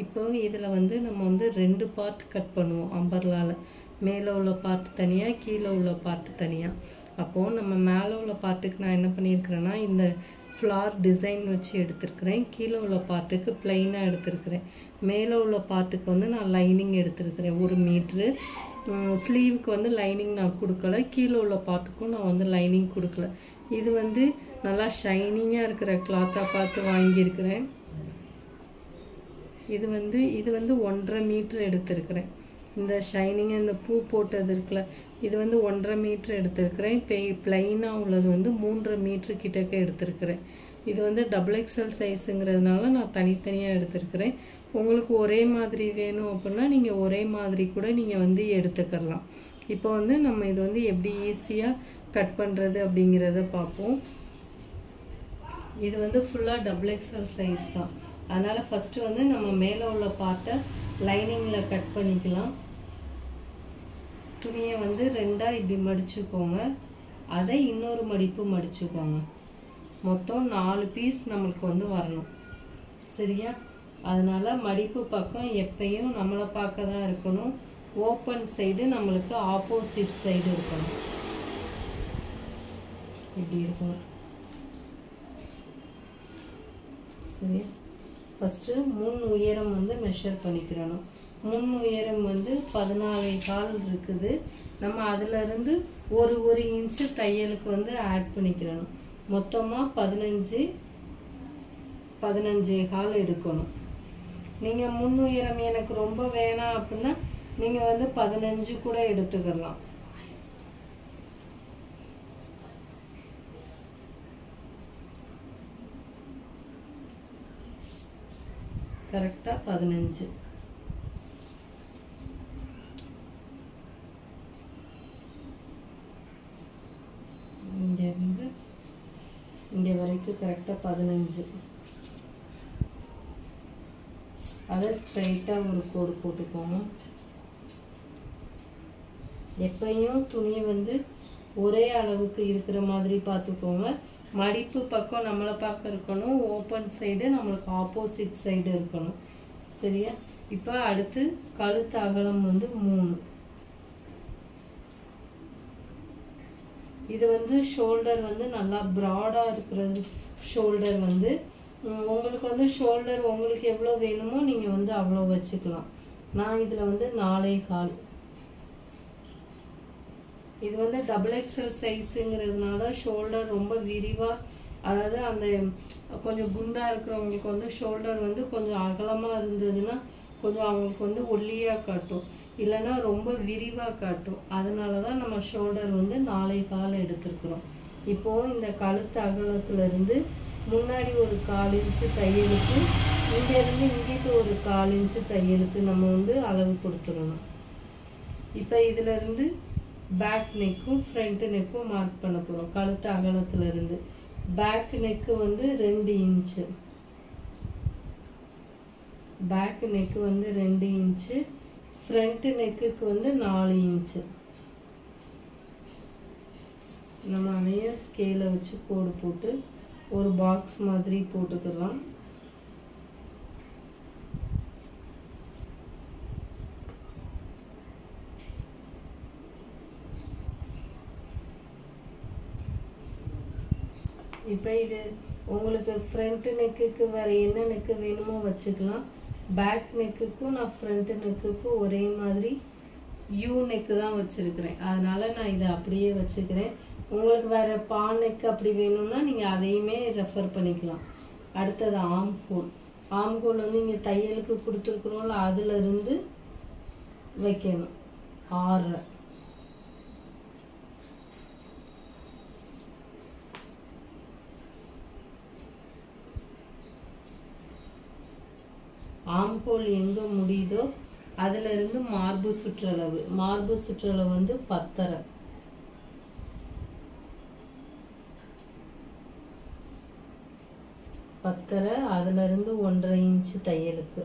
இப்போ இதில் வந்து நம்ம வந்து 2 பார்ட் கட் பண்ணுவோம் அம்பர்லாவில். மேலே உள்ள பார்ட் தனியாக, கீழே உள்ள பார்ட் தனியாக. அப்போது நம்ம மேலே உள்ள பார்ட்டுக்கு நான் என்ன பண்ணியிருக்கிறேன்னா இந்த ஃப்ளார் டிசைன் வச்சு எடுத்துருக்கிறேன். கீழே உள்ள பார்ட்டுக்கு ப்ளைனாக எடுத்துருக்கிறேன். மேலே உள்ள பார்ட்டுக்கு வந்து நான் லைனிங் எடுத்துருக்கிறேன் 1 மீட்ரு. ஸ்லீவுக்கு வந்து லைனிங் நான் கொடுக்கல, கீழே உள்ள பார்ட்டுக்கும் நான் வந்து லைனிங் கொடுக்கல. இது வந்து நல்லா ஷைனிங்காக இருக்கிற கிளாத்தாக பார்த்து வாங்கியிருக்கிறேன். இது வந்து 1.5 மீட்ரு எடுத்துருக்கிறேன். இந்த ஷைனிங்காக இந்த பூ போட்டது இருக்குல்ல, இது வந்து 1.5 மீட்ரு எடுத்துருக்கிறேன். ப்ளைனாக உள்ளது வந்து 3 மீட்ரு கிட்டக்க எடுத்துருக்கிறேன். இது வந்து XXL சைஸுங்கிறதுனால நான் தனித்தனியாக எடுத்துருக்கிறேன். உங்களுக்கு ஒரே மாதிரி வேணும் அப்படின்னா நீங்கள் ஒரே மாதிரி கூட நீங்கள் வந்து எடுத்துக்கலாம். இப்போ வந்து நம்ம இது வந்து எப்படி ஈஸியாக கட் பண்ணுறது அப்படிங்கிறத பார்ப்போம். இது வந்து ஃபுல்லாக XXL சைஸ் தான். அதனால் ஃபஸ்ட்டு வந்து நம்ம மேலே உள்ள பார்ட்டை லைனிங்கில் கட் பண்ணிக்கலாம். துணியை வந்து 2ஆக இப்படி மடிச்சுக்கோங்க. அதை இன்னொரு மடிப்பு மடிச்சுக்கோங்க. மொத்தம் 4 பீஸ் நம்மளுக்கு வந்து வரணும். சரியா? அதனால் மடிப்பு பக்கம் எப்பயும் நம்மளை பார்க்க தான் இருக்கணும். ஓப்பன் சைடு நம்மளுக்கு ஆப்போசிட் சைடு இருக்கணும். இப்படி இருக்கணும். சரி, ஃபஸ்ட்டு முன் உயரம் வந்து மெஷர் பண்ணிக்கிறணும். முன் உயரம் வந்து 14.25 இருக்குது. நம்ம அதிலிருந்து ஒரு இன்ச்சு தையலுக்கு வந்து ஆட் பண்ணிக்கிறணும். மொத்தமாக 15.25 எடுக்கணும். நீங்கள் முன் உயரம் எனக்கு ரொம்ப வேணாம் அப்படின்னா நீங்கள் வந்து 15 கூட எடுத்துக்கலாம். கரெக்டாக 15. இங்கேருந்து இங்கே வரைக்கும் கரெக்டாக 15. அதை ஸ்ட்ரைட்டாக ஒரு கோடு போட்டுக்கோங்க. எப்பயும் துணியை வந்து ஒரே அளவுக்கு இருக்கிற மாதிரி பார்த்துக்கோங்க. மடிப்பு பக்கம் நம்மளை பார்க்க இருக்கணும். ஓப்பன் சைடு நம்மளுக்கு ஆப்போசிட் சைடு இருக்கணும். சரியா? இப்போ அடுத்து கழுத்து அகலம் வந்து 3. இது வந்து ஷோல்டர் வந்து நல்லா ப்ராடாக இருக்கிறது. ஷோல்டர் வந்து உங்களுக்கு வந்து ஷோல்டர் உங்களுக்கு எவ்வளோ வேணுமோ நீங்கள் வந்து அவ்வளோ வச்சுக்கலாம். நான் இதில் வந்து 4.25. இது வந்து XXL சைஸுங்கிறதுனால ஷோல்டர் ரொம்ப விரிவாக, அதாவது அந்த கொஞ்சம் குண்டாக இருக்கிறவங்களுக்கு வந்து ஷோல்டர் வந்து கொஞ்சம் அகலமாக இருந்ததுன்னா கொஞ்சம் அவங்களுக்கு வந்து ஒல்லியாக காட்டும், இல்லைன்னா ரொம்ப விரிவாக காட்டும். அதனால தான் நம்ம ஷோல்டர் வந்து 4.25 எடுத்துருக்குறோம். இப்போது இந்த கழுத்து அகலத்துலேருந்து முன்னாடி ஒரு 1/4 இன்ச்சு தையலுக்கு, இங்கேருந்து இங்கிட்டு ஒரு 1/4 இன்ச்சு தையலுக்கு நம்ம வந்து அளவு கொடுத்துடணும். இப்போ இதிலேருந்து பேக் நெக்கும் ஃப்ரண்ட் நெக்கும் மார்க் பண்ண போகிறோம். கழுத்து அகலத்துலேருந்து பேக் நெக்கு வந்து 2 இன்ச்சு, பேக் நெக்கு வந்து 2 இன்ச்சு, ஃப்ரண்ட் நெக்குக்கு வந்து 4 இன்ச்சு. நம்ம அதையும் ஸ்கேலை வச்சு கோடு போட்டு ஒரு பாக்ஸ் மாதிரி போட்டுக்கலாம். இப்போ இது உங்களுக்கு ஃப்ரண்ட் நெக்குக்கு வேறு என்ன நெக்கு வேணுமோ வச்சுக்கலாம். பேக் நெக்குக்கும் நான் ஃப்ரண்ட் நெக்குக்கும் ஒரே மாதிரி யூ நெக்கு தான் வச்சுருக்கிறேன். அதனால் நான் இதை அப்படியே வச்சுக்கிறேன். உங்களுக்கு வேறு பா நெக்கு அப்படி வேணும்னா நீங்கள் அதையுமே ரெஃபர் பண்ணிக்கலாம். அடுத்தது ஆம் ஹோல். ஆம் ஹோல் வந்து இங்கே தையலுக்கு கொடுத்துருக்குறோம்ல, அதிலிருந்து வைக்கணும் 6. ஆம் ஹோல் எங்கே முடியுதோ அதிலிருந்து மார்பு சுற்றளவு, மார்பு சுற்றளவு வந்து 10.5. அதிலிருந்து 1.5 இன்ச்சு தையலுக்கு.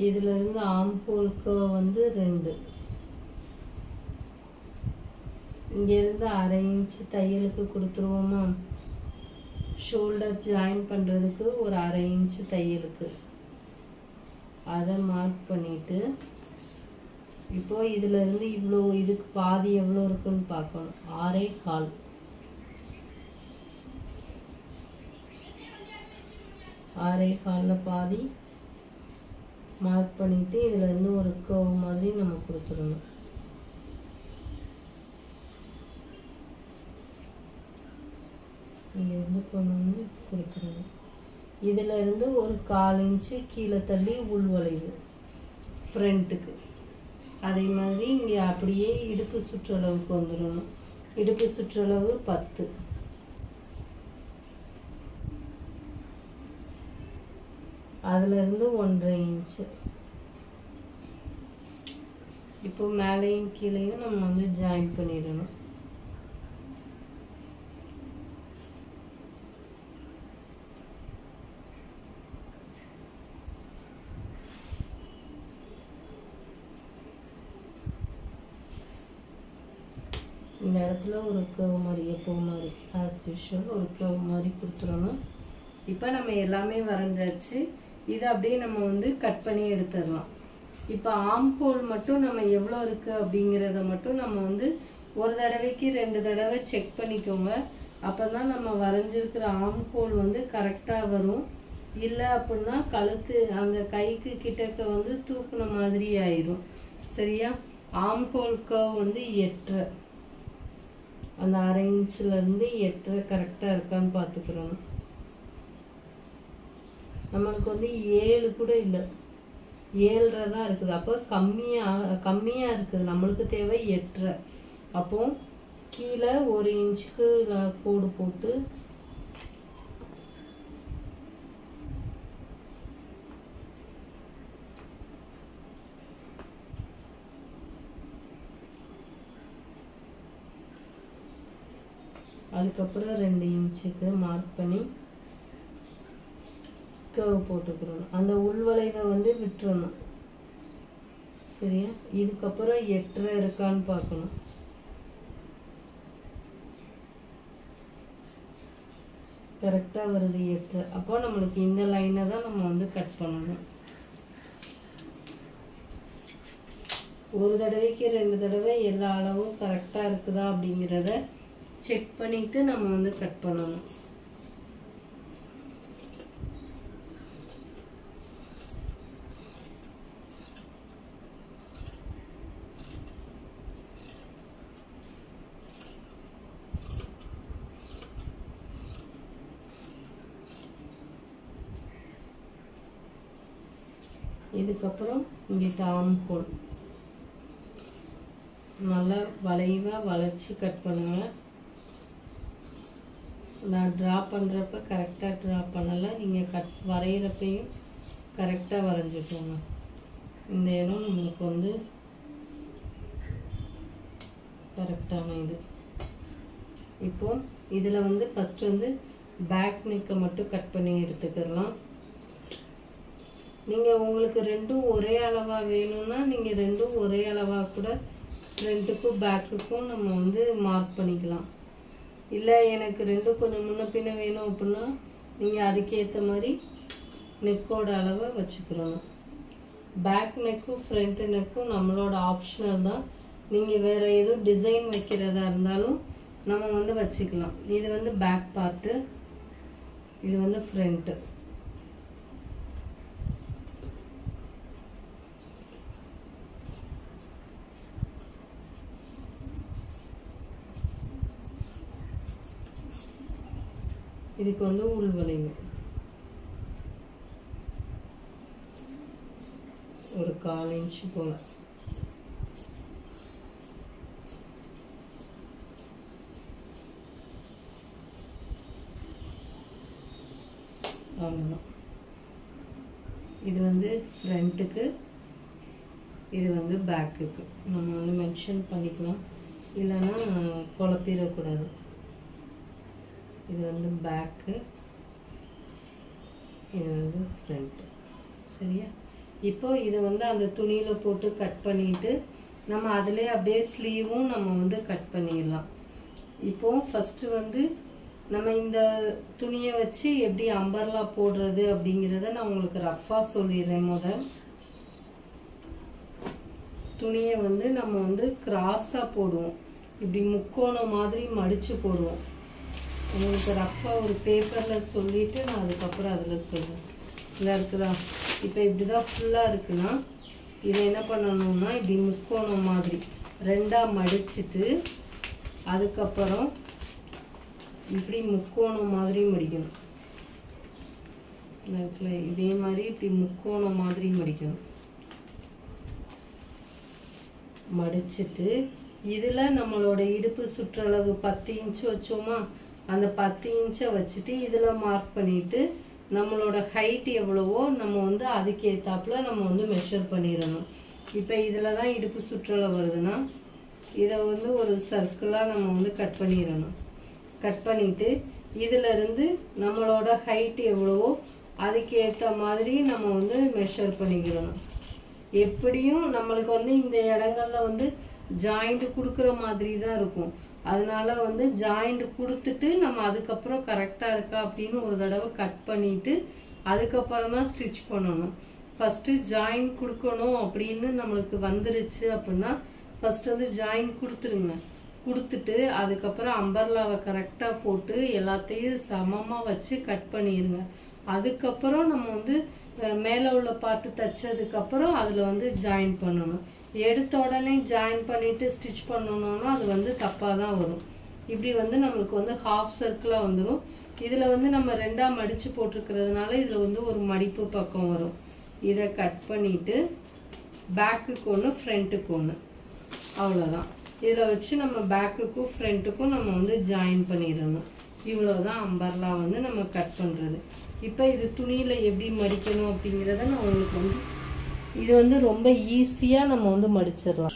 இதிலிருந்து ஆம் ஹோலுக்கு வந்து 2. இங்கேருந்து 1/2 இன்ச்சு தையலுக்கு கொடுத்துருவோமா. ஷோல்டர் ஜாயின் பண்ணுறதுக்கு ஒரு 1/2 இன்ச்சு தையலுக்கு அதை மார்க் பண்ணிவிட்டு, இப்போது இதிலேருந்து இவ்வளோ இதுக்கு பாதி எவ்வளோ இருக்குன்னு பார்க்கணும். 6.25. 6.25 பாதி மார்க் பண்ணிவிட்டு இதிலேருந்து ஒரு கர்வ் மாதிரி நம்ம கொடுத்துடணும். இங்கேருந்து கொண்டு வந்து கொடுத்துடணும். இதிலேருந்து ஒரு 1/4 இன்ச்சு கீழே தள்ளி உள்வளைவு ஃப்ரண்ட்டுக்கு. அதே மாதிரி இங்கே அப்படியே இடுப்பு சுற்றளவுக்கு வந்துடணும். இடுப்பு சுற்றளவு 10. அதிலிருந்து 1/2 இன்ச்சு. இப்போ மேலேயும் கீழேயும் நம்ம வந்து ஜாயின் பண்ணிடணும். இந்த இடத்துல ஒரு கர்வ் மாதிரி எப்போ மாதிரி ஆஸ் யூஷுவல் ஒரு கர்வ் மாதிரி கொடுத்துடணும். இப்போ நம்ம எல்லாமே வரைஞ்சாச்சு. இதை அப்படியே நம்ம வந்து கட் பண்ணி எடுத்துடலாம். இப்போ ஆம் ஹோல் மட்டும் நம்ம எவ்வளோ இருக்குது அப்படிங்கிறத மட்டும் நம்ம வந்து ஒரு தடவைக்கு 2 தடவை செக் பண்ணிக்கோங்க. அப்போ தான் நம்ம வரைஞ்சிருக்கிற ஆம் ஹோல் வந்து கரெக்டாக வரும். இல்லை அப்படின்னா கழுத்து அந்த கைக்கு கிட்டக்க வந்து தூக்குன மாதிரி ஆயிடும். சரியா? ஆம் ஹோல் கர்வ் வந்து 8.5. அந்த 1/2 இன்ச்சிலேருந்து 8.5 கரெக்டாக இருக்கான்னு பார்த்துக்கிறோம். நம்மளுக்கு வந்து 7 கூட இல்லை, 7.5 தான் இருக்குது. அப்போ கம்மியாக இருக்குது. நம்மளுக்கு தேவை 8.5. அப்போ கீழே 1 இன்ச்சுக்கு கோடு போட்டு அதுக்கப்புறம் 2 இன்ச்சுக்கு மார்க் பண்ணி கர்வ் போட்டுக்கிறோம். அந்த உள்வளைவை வந்து விட்டுறணும். சரியா? இதுக்கப்புறம் 8.5 இருக்கான்னு பார்க்கணும். கரெக்டாக வருது 8.5. அப்போ நம்மளுக்கு இந்த லைனை தான் நம்ம வந்து கட் பண்ணணும். ஒரு தடவைக்கு 2 தடவை எல்லா அளவும் கரெக்டாக இருக்குதா அப்படிங்கிறத செக் பண்ணிவிட்டு நம்ம வந்து கட் பண்ணணும். இதுக்கப்புறம் இங்கிட்ட ஆம் ஹோல் நல்லா வளைவாக வளைச்சி கட் பண்ணுங்கள். நான் ட்ரா பண்ணுறப்ப கரெக்டாக ட்ரா பண்ணலை. நீங்கள் வரைகிறப்பையும் கரெக்டாக வரைஞ்சிட்டோங்க. இந்த இடம் நம்மளுக்கு வந்து கரெக்டான இது. இப்போது இதில் வந்து ஃபஸ்ட்டு வந்து பேக் நெக்கை மட்டும் கட் பண்ணி எடுத்துக்கிடலாம். நீங்கள் உங்களுக்கு 2ம் ஒரே அளவாக வேணும்னா நீங்கள் 2ம் ஒரே அளவாக கூட ஃப்ரண்ட்டுக்கும் பேக்குக்கும் நம்ம வந்து மார்க் பண்ணிக்கலாம். இல்லை எனக்கு 2ம் கொஞ்சம் முன்ன பின்ன வேணும் அப்படின்னா நீங்கள் அதுக்கேற்ற மாதிரி நெக்கோட அளவை வச்சுக்கிறணும். பேக் நெக்கும் ஃப்ரண்ட் நெக்கும் நம்மளோட ஆப்ஷனல் தான். நீங்கள் வேறு எதுவும் டிசைன் வைக்கிறதா இருந்தாலும் நம்ம வந்து வச்சுக்கலாம். இது வந்து பேக் பார்ட்டு, இது வந்து ஃப்ரண்ட்டு. இதுக்கு வந்து உள்வளைவு ஒரு 1/4 இன்ச்சு போல. அவ்வளோதான். இது வந்து ஃப்ரண்ட்டுக்கு, இது வந்து பேக்குக்கு நம்ம வந்து மென்ஷன் பண்ணிக்கலாம். இல்லைன்னா குழப்பிடக்கூடாது. இது வந்து பேக்கு, இது வந்து ஃப்ரண்ட்டு. சரியா? இப்போ இதை வந்து அந்த துணியில் போட்டு கட் பண்ணிவிட்டு நம்ம அதிலே அப்படியே ஸ்லீவும் நம்ம வந்து கட் பண்ணிடலாம். இப்போ ஃபஸ்ட்டு வந்து நம்ம இந்த துணியை வச்சு எப்படி அம்பர்லா போடுறது அப்படிங்கிறத நான் உங்களுக்கு ரஃப்பாக சொல்லிடுறேன். துணியை வந்து நம்ம வந்து கிராஸாக போடுவோம், இப்படி முக்கோணம் மாதிரி மடித்து போடுவோம். உங்களுக்கு ரஃப்பாக ஒரு பேப்பரில் சொல்லிவிட்டு நான் அதுக்கப்புறம் அதில் சொல்லுவேன். இதாக இருக்குதா? இப்போ இப்படி தான் ஃபுல்லாக இருக்குன்னா இதை என்ன பண்ணணும்னா இப்படி முக்கோணம் மாதிரி ரெண்டாக மடிச்சுட்டு அதுக்கப்புறம் இப்படி முக்கோணம் மாதிரி மடிக்கணும். இதே மாதிரி இப்படி முக்கோணம் மாதிரி மடிக்கணும். மடிச்சுட்டு இதில் நம்மளோட இடுப்பு சுற்றளவு 10 இன்ச்சு வச்சோமா, அந்த 10 இன்ச்சை வச்சுட்டு இதில் மார்க் பண்ணிவிட்டு நம்மளோட ஹைட் எவ்வளவோ நம்ம வந்து அதுக்கேற்றாப்புல நம்ம வந்து மெஷர் பண்ணிடணும். இப்போ இதில் தான் இடுப்பு சுற்றளவு வருதுன்னா இதை வந்து ஒரு சர்க்கிளாக நம்ம வந்து கட் பண்ணிடணும். கட் பண்ணிவிட்டு இதிலிருந்து நம்மளோட ஹைட் எவ்வளவோ அதுக்கேற்ற மாதிரி நம்ம வந்து மெஷர் பண்ணிக்கிறணும். எப்படியும் நம்மளுக்கு வந்து இந்த இடங்கள்ல வந்து ஜாயிண்ட் கொடுக்குற மாதிரி தான் இருக்கும். அதனால வந்து ஜாயிண்ட் கொடுத்துட்டு நம்ம அதுக்கப்புறம் கரெக்டாக இருக்கா அப்படின்னு ஒரு தடவை கட் பண்ணிவிட்டு அதுக்கப்புறம் தான் ஸ்டிச் பண்ணணும். ஃபஸ்ட்டு ஜாயிண்ட் கொடுக்கணும் அப்படின்னு நம்மளுக்கு வந்துருச்சு அப்படின்னா ஃபஸ்ட்டு வந்து ஜாயிண்ட் கொடுத்துருங்க. கொடுத்துட்டு அதுக்கப்புறம் அம்பர்லாவை கரெக்டாக போட்டு எல்லாத்தையும் சமமாக வச்சு கட் பண்ணிடுங்க. அதுக்கப்புறம் நம்ம வந்து மேலே உள்ள பார்த்து தைச்சதுக்கப்புறம் அதில் வந்து ஜாயின் பண்ணணும். எடுத்த உடனே ஜாயின் பண்ணிவிட்டு ஸ்டிச் பண்ணணும்னா அது வந்து தப்பாக தான் வரும். இப்படி வந்து நம்மளுக்கு வந்து ஹாஃப் சர்க்கிளாக வந்துடும். இதில் வந்து நம்ம ரெண்டாக மடித்து போட்டிருக்கிறதுனால இதில் வந்து ஒரு மடிப்பு பக்கம் வரும். இதை கட் பண்ணிவிட்டு பேக்குக்கு ஒன்று ஃப்ரண்ட்டுக்கு ஒன்று, அவ்வளோதான். இதில் வச்சு நம்ம பேக்குக்கும் ஃப்ரண்ட்டுக்கும் நம்ம வந்து ஜாயின் பண்ணிடணும். இவ்வளோதான் அம்பர்லா வந்து நம்ம கட் பண்ணுறது. இப்போ இது துணியில் எப்படி மடிக்கணும் அப்படிங்கிறத நான் உங்களுக்கு வந்து இது வந்து ரொம்ப ஈஸியாக நம்ம வந்து மடிச்சிடலாம்.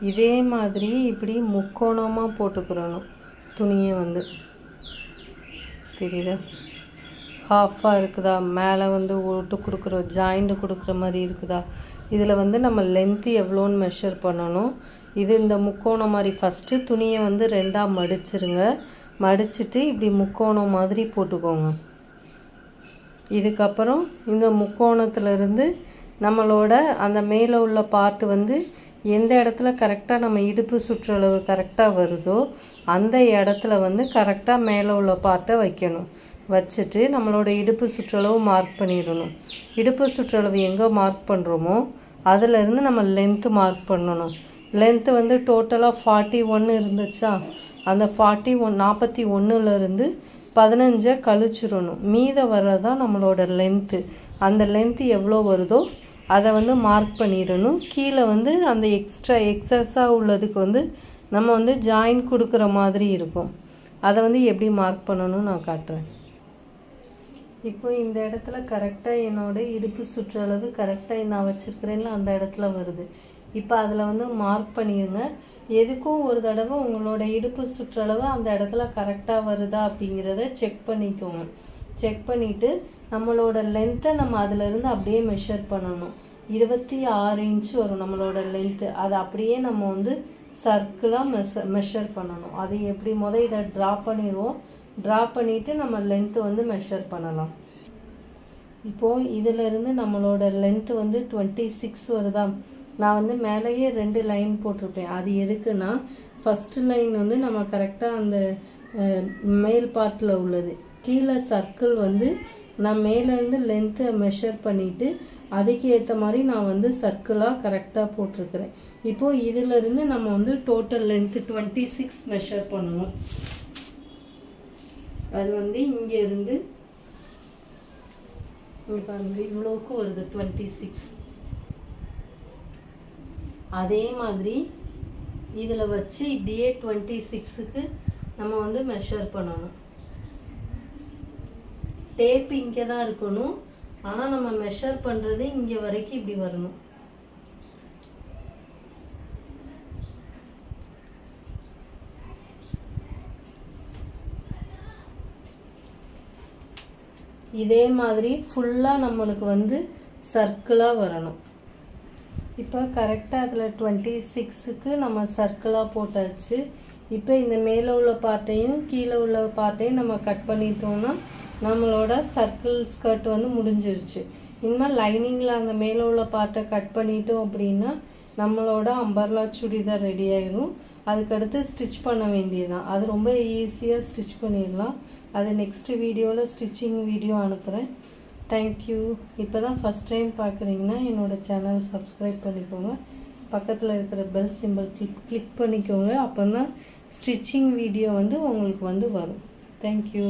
இதே மாதிரி இப்படி முக்கோணமாக போட்டுக்கிறணும். துணியை வந்து தெரியுதா, ஹாஃபாக இருக்குதா, மேலே வந்து ஓட்டு கொடுக்குற ஜாயிண்ட் கொடுக்குற மாதிரி இருக்குதா. இதில் வந்து நம்ம லென்த்து எவ்வளோன்னு மெஷர் பண்ணணும். இது இந்த முக்கோணம் மாதிரி ஃபஸ்ட்டு துணியை வந்து ரெண்டாக மடிச்சிருங்க. மடிச்சுட்டு இப்படி முக்கோணம் மாதிரி போட்டுக்கோங்க. இதுக்கப்புறம் இந்த முக்கோணத்துலேருந்து நம்மளோட அந்த மேலே உள்ள பார்ட்டு வந்து எந்த இடத்துல கரெக்டாக நம்ம இடுப்பு சுற்றளவு கரெக்டாக வருதோ அந்த இடத்துல வந்து கரெக்டாக மேலே உள்ள பார்ட்டை வைக்கணும். வச்சுட்டு நம்மளோட இடுப்பு சுற்றளவு மார்க் பண்ணிடணும். இடுப்பு சுற்றளவு எங்கே மார்க் பண்ணுறோமோ அதிலேருந்து நம்ம லென்த்து மார்க் பண்ணணும். லென்த்து வந்து டோட்டலாக 41 இருந்துச்சா, அந்த 41லேருந்து 15 கழிச்சிடணும். மீத வர்றதான் நம்மளோட லென்த்து. அந்த லென்த்து எவ்வளோ வருதோ அதை வந்து மார்க் பண்ணிடணும். கீழே வந்து அந்த எக்ஸஸாக உள்ளதுக்கு வந்து நம்ம வந்து ஜாயின் கொடுக்குற மாதிரி இருக்கும். அதை வந்து எப்படி மார்க் பண்ணணும்னு நான் காட்டுறேன். இப்போ இந்த இடத்துல கரெக்டாக என்னோடய இடுப்பு சுற்றளவு கரெக்டாக நான் வச்சுருக்கிறேன்னு அந்த இடத்துல வருது. இப்போ அதில் வந்து மார்க் பண்ணிடுங்க. எதுக்கும் ஒரு தடவை உங்களோட இடுப்பு சுற்றளவு அந்த இடத்துல கரெக்டாக வருதா அப்படிங்கிறத செக் பண்ணிக்கோங்க. செக் பண்ணிவிட்டு நம்மளோட லென்த்தை நம்ம அதிலிருந்து அப்படியே மெஷர் பண்ணணும். 26 இன்ச்சு வரும் நம்மளோட லென்த்து. அதை அப்படியே நம்ம வந்து சர்க்கிளாக மெஷர் பண்ணணும். அது எப்படி இதை ட்ரா பண்ணிடுவோம். ட்ரா பண்ணிவிட்டு நம்ம லென்த்து வந்து மெஷர் பண்ணலாம். இப்போது இதிலிருந்து நம்மளோட லென்த்து வந்து 26 வருதா. நான் வந்து மேலேயே 2 லைன் போட்டிருப்பேன். அது எதுக்குன்னா ஃபஸ்ட்டு லைன் வந்து நம்ம கரெக்டாக அந்த மேல் பார்ட்டில் உள்ளது. கீழே சர்க்கிள் வந்து நான் மேலேருந்து லென்த்தை மெஷர் பண்ணிவிட்டு அதுக்கு ஏற்ற மாதிரி நான் வந்து சர்க்கிளாக கரெக்டாக போட்டிருக்கிறேன். இப்போது இதிலிருந்து நம்ம வந்து டோட்டல் லென்த்து 26 மெஷர் பண்ணணும். அது வந்து இங்கேருந்து இங்கே பாருங்கள் இவ்வளோக்கு வருது 26. அதே மாதிரி இதில் வச்சு இப்படியே 26க்கு நம்ம வந்து மெஷர் பண்ணணும். டேப் இங்கே தான் இருக்கணும், ஆனால் நம்ம மெஷர் பண்ணுறது இங்கே வரைக்கும் இப்படி வரணும். இதே மாதிரி ஃபுல்லாக நம்மளுக்கு வந்து சர்க்கிளாக வரணும். இப்போ கரெக்டாக அதில் 26க்கு நம்ம சர்க்கிளாக போட்டாச்சு. இப்போ இந்த மேலே உள்ள பார்ட்டையும் கீழே உள்ள பார்ட்டையும் நம்ம கட் பண்ணிட்டோம்னா நம்மளோட சர்க்கிள் ஸ்கர்ட் வந்து முடிஞ்சிருச்சு. இனிமேல் லைனிங்கில் அந்த மேலே உள்ள பார்ட்டை கட் பண்ணிட்டோம் அப்படின்னா நம்மளோட அம்பர்லா சுடிதார் ரெடி ஆயிடும். அதுக்கடுத்து ஸ்டிச் பண்ண வேண்டியதுதான். அது ரொம்ப ஈஸியாக ஸ்டிச் பண்ணிடலாம். அது நெக்ஸ்ட் வீடியோவில் ஸ்டிச்சிங் வீடியோ அனுப்புகிறேன். தேங்க்யூ. இப்போ தான் ஃபஸ்ட் டைம் பார்க்குறீங்கன்னா என்னோடய சேனல் சப்ஸ்கிரைப் பண்ணிக்கோங்க. பக்கத்தில் இருக்கிற பெல் சிம்பிள் கிளிக் பண்ணிக்கோங்க. அப்போ தான் ஸ்டிச்சிங் வீடியோ வந்து உங்களுக்கு வந்து வரும். தேங்க்யூ.